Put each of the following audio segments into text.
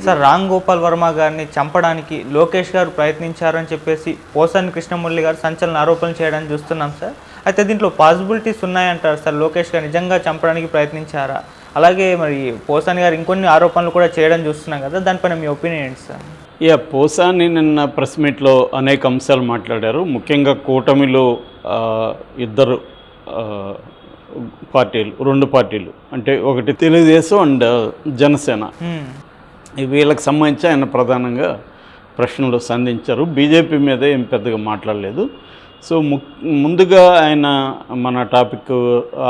Sir Ram Gopal Varma గారిని చంపడానికి లోకేష్ గారు ప్రయత్నించారని చెప్పేసి పోసాని కృష్ణమురళి గారు సంచలన ఆరోపణలు చేయడానికి చూస్తున్నాం సార్. అయితే దీంట్లో పాసిబిలిటీస్ ఉన్నాయంటారు సార్, లోకేష్ గారు నిజంగా చంపడానికి ప్రయత్నించారా? అలాగే మరి పోసాని గారు ఇంకొన్ని ఆరోపణలు కూడా చేయడం చూస్తున్నాం కదా, దానిపైన మీ ఒపీనియన్ ఏంటి సార్? పోసాని నిన్న ప్రెస్ మీట్లో అనేక అంశాలు మాట్లాడారు. ముఖ్యంగా కూటమిలో ఇద్దరు పార్టీలు, రెండు పార్టీలు అంటే ఒకటి తెలుగుదేశం అండ్ జనసేన, వీళ్ళకి సంబంధించి ఆయన ప్రధానంగా ప్రశ్నలు సంధించారు. బీజేపీ మీద ఏం పెద్దగా మాట్లాడలేదు. సో ముందుగా ఆయన మన టాపిక్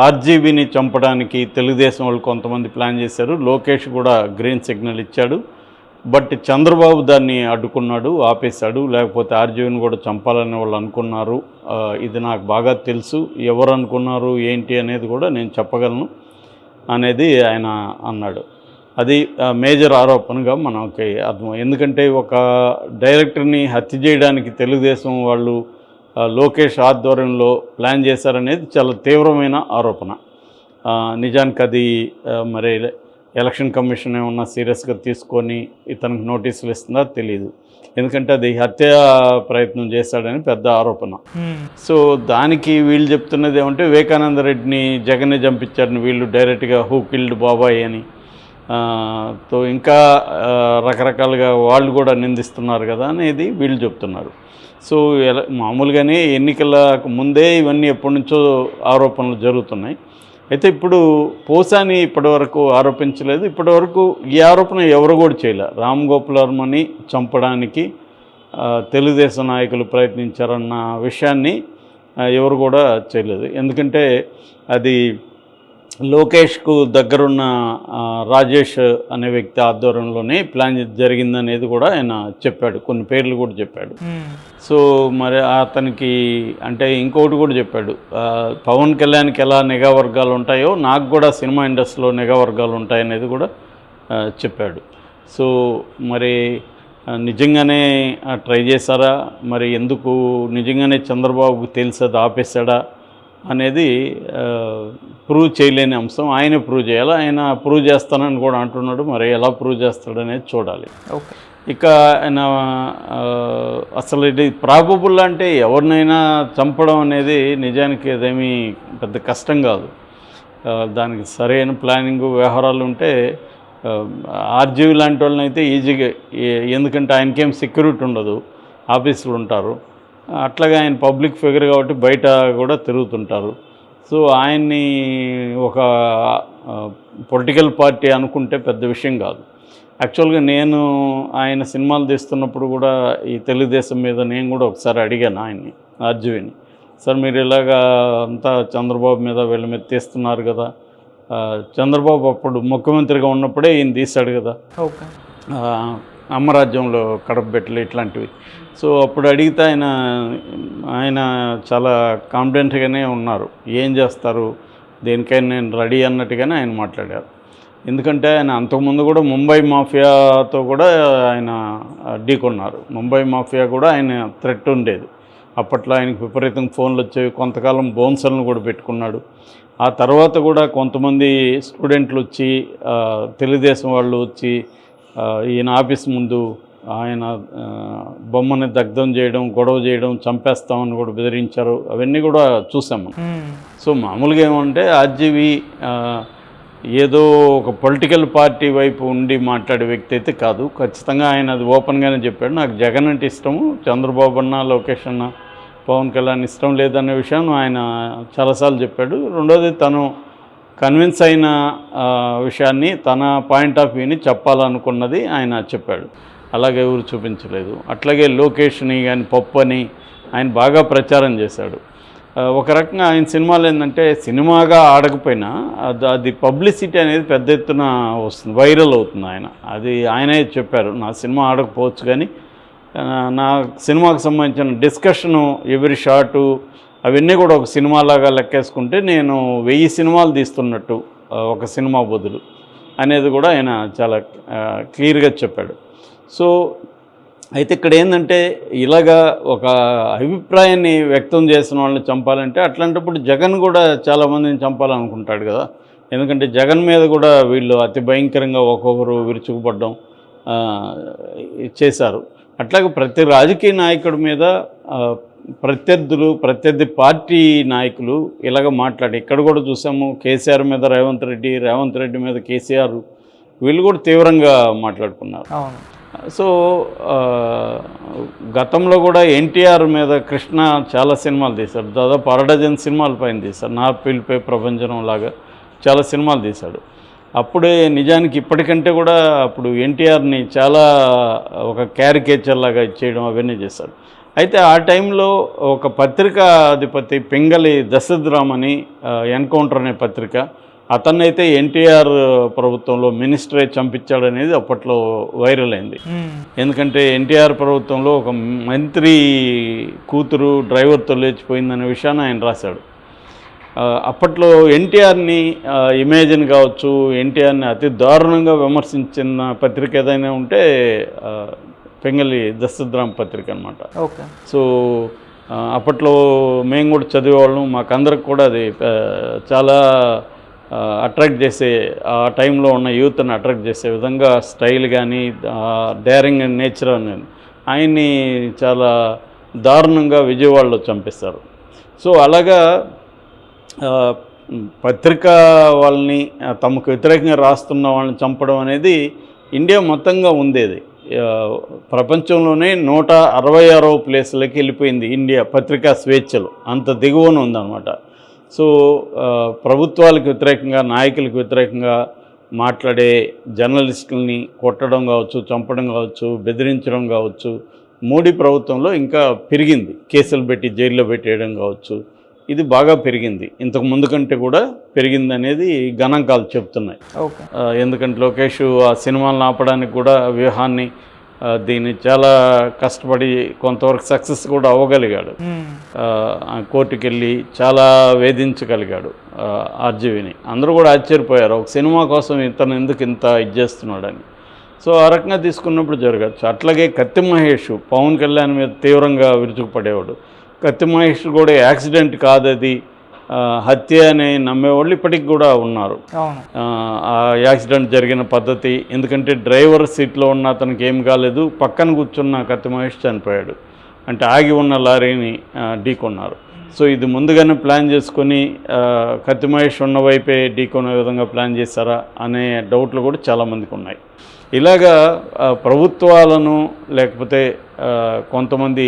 ఆర్జీవీని చంపడానికి తెలుగుదేశం వాళ్ళు కొంతమంది ప్లాన్ చేశారు. లోకేష్ కూడా గ్రీన్ సిగ్నల్ ఇచ్చాడు. బట్ చంద్రబాబు దాన్ని అడ్డుకున్నాడు, ఆపేశాడు. లేకపోతే ఆర్జీవీని కూడా చంపాలని వాళ్ళు అనుకున్నారు, ఇది నాకు బాగా తెలుసు, ఎవరు అనుకున్నారు ఏంటి అనేది కూడా నేను చెప్పగలను అనేది ఆయన అన్నాడు. అది మేజర్ ఆరోపణగా మనకి అర్థం. ఎందుకంటే ఒక డైరెక్టర్ని హత్య చేయడానికి తెలుగుదేశం వాళ్ళు లోకేష్ ఆధ్వర్యంలో ప్లాన్ చేశారనేది చాలా తీవ్రమైన ఆరోపణ. నిజానికి అది మరి ఎలక్షన్ కమిషన్ ఏమన్నా సీరియస్గా తీసుకొని ఇతనికి నోటీసులు ఇస్తుందా తెలియదు. ఎందుకంటే అది హత్య ప్రయత్నం చేశాడని పెద్ద ఆరోపణ. సో దానికి వీళ్ళు చెప్తున్నది ఏమంటే వివేకానంద రెడ్డిని జగన్నే చంపించాడని వీళ్ళు డైరెక్ట్గా హూ కిల్డ్ బాబాయ్ అని తో ఇంకా రకరకాలుగా వాళ్ళు కూడా నిందిస్తున్నారు కదా అనేది వీళ్ళు చెప్తున్నారు. సో మామూలుగానే ఎన్నికలకు ముందే ఇవన్నీ ఎప్పటి నుంచో ఆరోపణలు జరుగుతున్నాయి. అయితే ఇప్పుడు పోసాని ఇప్పటివరకు ఆరోపించలేదు. ఇప్పటివరకు ఈ ఆరోపణ ఎవరు కూడా చేయలే. రామ్ గోపాల్ వర్మని చంపడానికి తెలుగుదేశం నాయకులు ప్రయత్నించారన్న విషయాన్ని ఎవరు కూడా చేయలేదు. ఎందుకంటే అది లోకేష్కు దగ్గరున్న రాజేష్ అనే వ్యక్తి ఆధ్వర్యంలోనే ప్లాన్ జరిగిందనేది కూడా ఆయన చెప్పాడు, కొన్ని పేర్లు కూడా చెప్పాడు. సో మరి అతనికి అంటే ఇంకొకటి కూడా చెప్పాడు, పవన్ కళ్యాణ్కి ఎలా నిఘా వర్గాలు ఉంటాయో నాకు కూడా సినిమా ఇండస్ట్రీలో నిఘా వర్గాలు ఉంటాయనేది కూడా చెప్పాడు. సో మరి నిజంగానే ట్రై చేశారా, మరి ఎందుకు నిజంగానే చంద్రబాబుకు తెలిసి అది ఆపేశాడా అనేది ప్రూవ్ చేయలేని అంశం. ఆయన ప్రూవ్ చేయాలి. ఆయన ప్రూవ్ చేస్తానని కూడా అంటున్నాడు. మరి ఎలా ప్రూవ్ చేస్తాడనేది చూడాలి. ఇక ఆయన అసలు ఇది ప్రాబబుల్ అంటే ఎవరినైనా చంపడం అనేది నిజానికి అదేమీ పెద్ద కష్టం కాదు. దానికి సరైన ప్లానింగ్ వ్యవహారాలు ఉంటే ఆర్జీవీ లాంటి వాళ్ళని అయితే ఈజీగా, ఎందుకంటే ఆయనకేం సెక్యూరిటీ ఉండదు, ఆఫీసులు ఉంటారు. అట్లాగే ఆయన పబ్లిక్ ఫిగర్ కాబట్టి బయట కూడా తిరుగుతుంటారు. సో ఆయన్ని ఒక పొలిటికల్ పార్టీ అనుకుంటే పెద్ద విషయం కాదు. యాక్చువల్గా నేను ఆయన సినిమాలు తీస్తున్నప్పుడు కూడా ఈ తెలుగుదేశం మీద నేను కూడా ఒకసారి అడిగాను ఆయన్ని, ఆర్జీవీని, సార్ మీరు ఇలాగా అంతా చంద్రబాబు మీద వీళ్ళ మీద తీస్తున్నారు కదా, చంద్రబాబు అప్పుడు ముఖ్యమంత్రిగా ఉన్నప్పుడే ఈయన తీశాడు కదా అమ్మరాజ్యంలో కడపబెట్టలు ఇట్లాంటివి. సో అప్పుడు అడిగితే ఆయన చాలా కాన్ఫిడెంట్గానే ఉన్నారు, ఏం చేస్తారు దేనికైనా నేను రెడీ అన్నట్టుగానే ఆయన మాట్లాడారు. ఎందుకంటే ఆయన అంతకుముందు కూడా ముంబై మాఫియాతో కూడా ఆయన ఢీకొన్నారు. ముంబై మాఫియా కూడా ఆయన థ్రెట్ ఉండేది. అప్పట్లో ఆయనకు విపరీతంగా ఫోన్లు వచ్చేవి. కొంతకాలం బౌన్సర్లను కూడా పెట్టుకున్నాడు. ఆ తర్వాత కూడా కొంతమంది స్టూడెంట్లు వచ్చి తెలుగుదేశం వాళ్ళు వచ్చి ఈయన ఆఫీస్ ముందు ఆయన బొమ్మని దగ్ధం చేయడం, గొడవ చేయడం, చంపేస్తామని కూడా బెదిరించారు. అవన్నీ కూడా చూసాము. సో మామూలుగా ఏమంటే ఆర్జీవీ ఏదో ఒక పొలిటికల్ పార్టీ వైపు ఉండి మాట్లాడే వ్యక్తి అయితే కాదు. ఖచ్చితంగా ఆయన అది ఓపెన్గానే చెప్పాడు, నాకు జగన్ అంటే ఇష్టము, చంద్రబాబు అన్న, లోకేష్ అన్న, పవన్ కళ్యాణ్ ఇష్టం లేదనే విషయం ఆయన చాలాసార్లు చెప్పాడు. రెండోది తను కన్విన్స్ అయిన విషయాన్ని, తన పాయింట్ ఆఫ్ వ్యూని చెప్పాలనుకున్నది ఆయన చెప్పాడు. అలాగే ఎవరు చూపించలేదు. అట్లాగే లోకేష్ని కానీ పప్పు అని ఆయన బాగా ప్రచారం చేశాడు. ఒక రకంగా ఆయన సినిమాలు ఏంటంటే సినిమాగా ఆడకపోయినా అది పబ్లిసిటీ అనేది పెద్ద ఎత్తున వస్తుంది, వైరల్ అవుతుంది. అది ఆయనే చెప్పారు, నా సినిమా ఆడకపోవచ్చు కానీ నా సినిమాకు సంబంధించిన డిస్కషను, ఎవరి షాటు అవన్నీ కూడా ఒక సినిమాలాగా లెక్కేసుకుంటే నేను 1000 సినిమాలు తీస్తున్నట్టు ఒక సినిమా బదులు అనేది కూడా ఆయన చాలా క్లియర్గా చెప్పాడు. సో అయితే ఇక్కడ ఏంటంటే ఇలాగా ఒక అభిప్రాయాన్ని వ్యక్తం చేసిన వాళ్ళని చంపాలంటే అట్లాంటప్పుడు జగన్ కూడా చాలామందిని చంపాలనుకుంటాడు కదా. ఎందుకంటే జగన్ మీద కూడా వీళ్ళు అతి భయంకరంగా ఒక్కొక్కరు విరుచుకుపడ్డం, చేశారు. అట్లాగే ప్రతి రాజకీయ నాయకుడి మీద ప్రత్యర్థి పార్టీ నాయకులు ఇలాగ మాట్లాడి ఇక్కడ కూడా చూసాము. కేసీఆర్ మీద రేవంత్ రెడ్డి మీద కేసీఆర్ వీళ్ళు కూడా తీవ్రంగా మాట్లాడుకున్నారు. సో గతంలో కూడా ఎన్టీఆర్ మీద కృష్ణ చాలా సినిమాలు తీశాడు. దాదాపు 12 సినిమాల పైన తీశాడు. నా పిలిపే ప్రపంచం లాగా చాలా సినిమాలు తీశాడు. అప్పుడే నిజానికి ఇప్పటికంటే కూడా అప్పుడు ఎన్టీఆర్ని చాలా ఒక క్యారికేచర్ లాగా ఇచ్చేయడం అవన్నీ చేశాడు. అయితే ఆ టైంలో ఒక పత్రికా అధిపతి పింగళి దశరథరామ్ అని ఎన్కౌంటర్ అనే పత్రిక, అతన్నైతే ఎన్టీఆర్ ప్రభుత్వంలో మినిస్టరే చంపించాడనేది అప్పట్లో వైరల్ అయింది. ఎందుకంటే ఎన్టీఆర్ ప్రభుత్వంలో ఒక మంత్రి కూతురు డ్రైవర్తో లేచిపోయిందనే విషయాన్ని ఆయన రాశాడు. అప్పట్లో ఎన్టీఆర్ని ఇమేజ్ని కావచ్చు, ఎన్టీఆర్ని అతి దారుణంగా విమర్శించిన పత్రిక ఏదైనా ఉంటే పింగళి దశరథరామ్ పత్రిక అనమాట. సో అప్పట్లో మేము కూడా చదివేవాళ్ళం, మాకందరికి కూడా అది చాలా అట్రాక్ట్ చేసే, ఆ టైంలో ఉన్న యూత్ని అట్రాక్ట్ చేసే విధంగా స్టైల్ కానీ డేరింగ్ అండ్ నేచర్ అని ఆయన్ని చాలా దారుణంగా విజయవాడలో చంపిస్తారు. సో అలాగా పత్రికా వాళ్ళని తమకు వ్యతిరేకంగా రాస్తున్న వాళ్ళని చంపడం అనేది ఇండియా మొత్తంగా ఉండేది. ప్రపంచంలోనే 166వ ప్లేస్లకి వెళ్ళిపోయింది ఇండియా పత్రికా స్వేచ్ఛలు, అంత దిగువన ఉందన్నమాట. సో ప్రభుత్వాలకు వ్యతిరేకంగా, నాయకులకు వ్యతిరేకంగా మాట్లాడే జర్నలిస్టులని కొట్టడం కావచ్చు, చంపడం కావచ్చు, బెదిరించడం కావచ్చు మోడీ ప్రభుత్వంలో ఇంకా పెరిగింది. కేసులు పెట్టి జైల్లో పెట్టేయడం కావచ్చు, ఇది బాగా పెరిగింది. ఇంతకు ముందు కంటే కూడా పెరిగింది అనేది గణాంకాలు చెప్తున్నాయి. ఎందుకంటే లోకేష్ ఆ సినిమాలను ఆపడానికి కూడా వ్యూహాన్ని దీన్ని చాలా కష్టపడి కొంతవరకు సక్సెస్ కూడా అవ్వగలిగాడు. కోర్టుకు వెళ్ళి చాలా వేధించగలిగాడు ఆర్జీవిని. అందరూ కూడా ఆశ్చర్యపోయారు, ఒక సినిమా కోసం ఇతను ఎందుకు ఇంత ఇది చేస్తున్నాడని. సో ఆ రకంగా తీసుకున్నప్పుడు జరగచ్చు. అట్లాగే కత్తి మహేష్ పవన్ కళ్యాణ్ మీద తీవ్రంగా విరుచుకుపడేవాడు. కత్తి మహేష్ కూడా యాక్సిడెంట్ కాదది, హత్య అని నమ్మేవాళ్ళు ఇప్పటికి కూడా ఉన్నారు. ఆ యాక్సిడెంట్ జరిగిన పద్ధతి, ఎందుకంటే డ్రైవర్ సీట్లో ఉన్న అతనికి ఏం కాలేదు, పక్కన కూర్చున్న కత్తి మహేష్ చనిపోయాడు. అంటే ఆగి ఉన్న లారీని ఢీకొన్నారు. సో ఇది ముందుగానే ప్లాన్ చేసుకొని కత్తి మహేష్ ఉన్న వైపే ఢీకొనే విధంగా ప్లాన్ చేశారా అనే డౌట్లు కూడా చాలామందికి ఉన్నాయి. ఇలాగా ప్రభుత్వాలను లేకపోతే కొంతమంది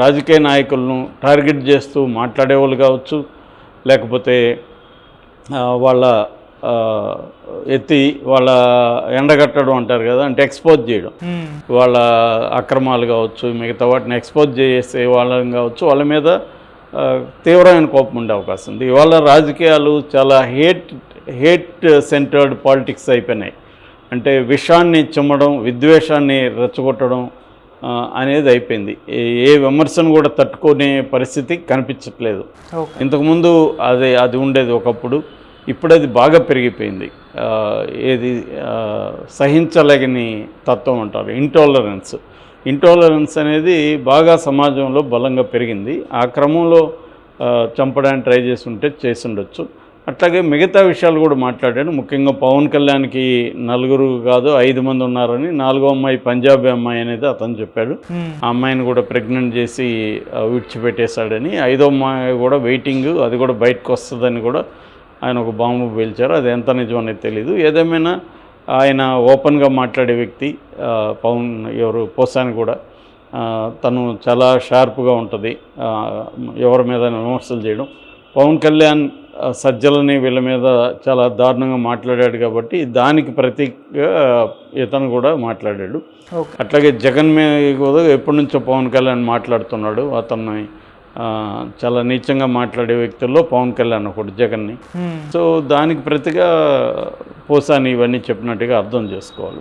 రాజకీయ నాయకులను టార్గెట్ చేస్తూ మాట్లాడేవాళ్ళు కావచ్చు, లేకపోతే వాళ్ళ వాళ్ళ ఎండగట్టడం అంటారు కదా, అంటే ఎక్స్పోజ్ చేయడం, వాళ్ళ అక్రమాలు కావచ్చు, మిగతా వాటిని ఎక్స్పోజ్ చేసే వాళ్ళని కావచ్చు, వాళ్ళ మీద తీవ్రమైన కోపం ఉండే అవకాశం ఉంది. ఇవాళ రాజకీయాలు చాలా హేట్ సెంటర్డ్ పాలిటిక్స్ అయిపోయినాయి. అంటే విషాన్ని చిమ్మడం, విద్వేషాన్ని రెచ్చగొట్టడం అనేది అయిపోయింది. ఏ విమర్శను కూడా తట్టుకునే పరిస్థితి కనిపించట్లేదు. ఇంతకుముందు అది ఉండేది ఒకప్పుడు, ఇప్పుడు అది బాగా పెరిగిపోయింది. ఏది సహించలేని తత్వం అంటారు, ఇంటాలరెన్స్ అనేది బాగా సమాజంలో బలంగా పెరిగింది. ఆ క్రమంలో చంపడానికి ట్రై చేసి ఉండొచ్చు. అట్లాగే మిగతా విషయాలు కూడా మాట్లాడాడు. ముఖ్యంగా పవన్ కళ్యాణ్కి 4 కాదు 5 మంది ఉన్నారని, 4వ అమ్మాయి పంజాబీ అమ్మాయి అనేది అతను చెప్పాడు. ఆ అమ్మాయిని కూడా ప్రెగ్నెంట్ చేసి విడిచిపెట్టేశాడని, 5వ అమ్మాయి కూడా వెయిటింగ్, అది కూడా బయటకు వస్తుందని కూడా ఆయన ఒక బాంబు పేల్చారు. అది ఎంత నిజం అనేది తెలీదు. ఏదేమైనా ఆయన ఓపెన్గా మాట్లాడే వ్యక్తి. పోసాని కూడా తను చాలా షార్ప్గా ఉంటుంది, ఎవరి మీద విమర్శలు చేయడం. పవన్ కళ్యాణ్ సజ్జలని వీళ్ళ మీద చాలా దారుణంగా మాట్లాడాడు కాబట్టి దానికి ప్రతీకగా ఇతను కూడా మాట్లాడాడు. అట్లాగే జగన్ మీద కూడా ఎప్పటి నుంచో పవన్ కళ్యాణ్ మాట్లాడుతున్నాడు. అతన్ని చాలా నీచంగా మాట్లాడే వ్యక్తుల్లో పవన్ కళ్యాణ్ ఒకటి, జగన్ని. సో దానికి ప్రతిగా పోసాని ఇవన్నీ చెప్పినట్టుగా అర్థం చేసుకోవాలి.